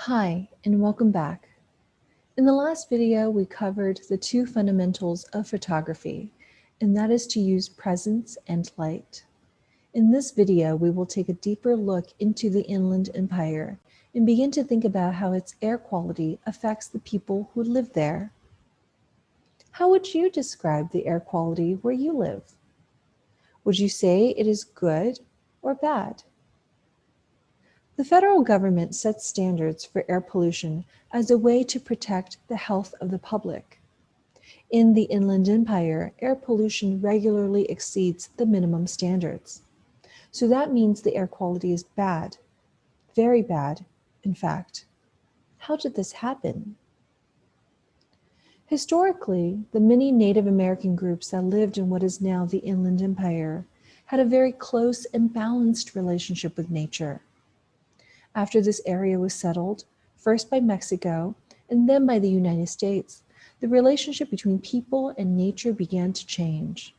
Hi, and welcome back. In the last video, we covered the two fundamentals of photography, and that is to use presence and light. In this video, we will take a deeper look into the Inland Empire and begin to think about how its air quality affects the people who live there. How would you describe the air quality where you live? Would you say it is good or bad? The federal government sets standards for air pollution as a way to protect the health of the public. In the Inland Empire, air pollution regularly exceeds the minimum standards. So that means the air quality is bad, very bad, in fact. How did this happen? Historically, the many Native American groups that lived in what is now the Inland Empire had a very close and balanced relationship with nature. After this area was settled, first by Mexico and then by the United States, the relationship between people and nature began to change.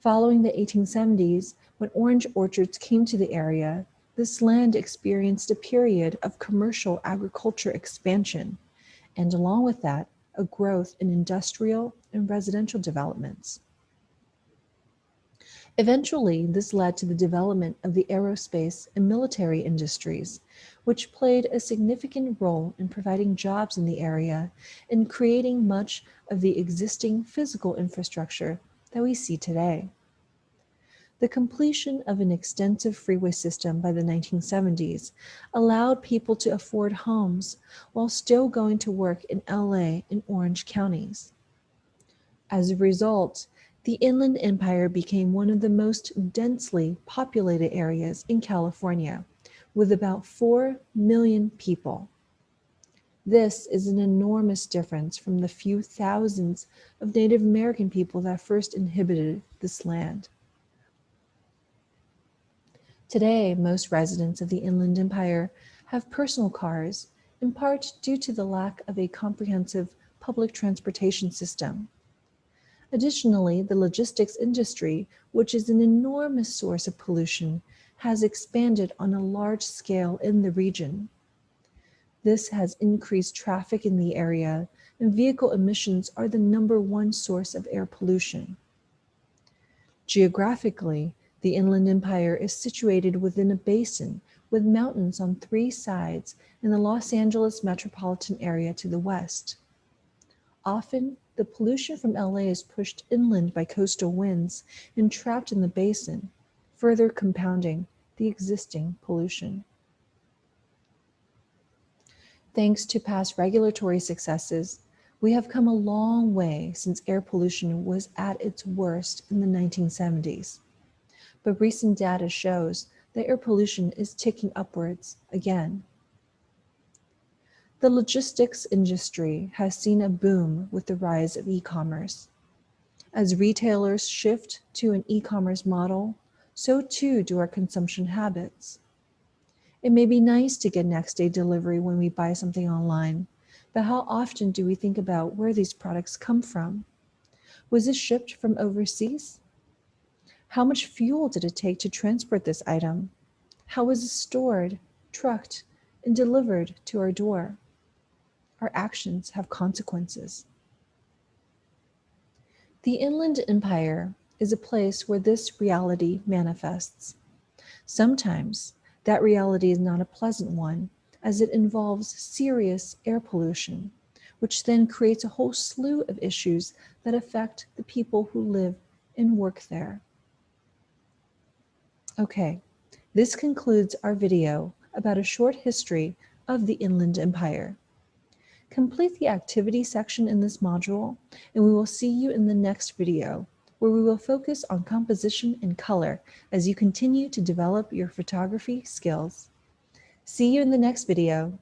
Following the 1870s, when orange orchards came to the area, this land experienced a period of commercial agriculture expansion, and along with that, a growth in industrial and residential developments. Eventually, this led to the development of the aerospace and military industries, which played a significant role in providing jobs in the area and creating much of the existing physical infrastructure that we see today. The completion of an extensive freeway system by the 1970s allowed people to afford homes while still going to work in LA and Orange counties. As a result, the Inland Empire became one of the most densely populated areas in California, with about 4 million people. This is an enormous difference from the few thousands of Native American people that first inhabited this land. Today, most residents of the Inland Empire have personal cars, in part due to the lack of a comprehensive public transportation system. Additionally, the logistics industry, which is an enormous source of pollution, has expanded on a large scale in the region. This has increased traffic in the area, and vehicle emissions are the #1 source of air pollution. Geographically, the Inland Empire is situated within a basin with mountains on 3 sides and the Los Angeles metropolitan area to the west. Often, the pollution from LA is pushed inland by coastal winds and trapped in the basin, further compounding the existing pollution. Thanks to past regulatory successes, we have come a long way since air pollution was at its worst in the 1970s. But recent data shows that air pollution is ticking upwards again. The logistics industry has seen a boom with the rise of e-commerce. As retailers shift to an e-commerce model, so too do our consumption habits. It may be nice to get next day delivery when we buy something online, but how often do we think about where these products come from? Was it shipped from overseas? How much fuel did it take to transport this item? How was it stored, trucked, and delivered to our door? Our actions have consequences. The Inland Empire is a place where this reality manifests. Sometimes that reality is not a pleasant one, as it involves serious air pollution, which then creates a whole slew of issues that affect the people who live and work there. Okay, this concludes our video about a short history of the Inland Empire. Complete the activity section in this module, and we will see you in the next video, where we will focus on composition and color as you continue to develop your photography skills. See you in the next video.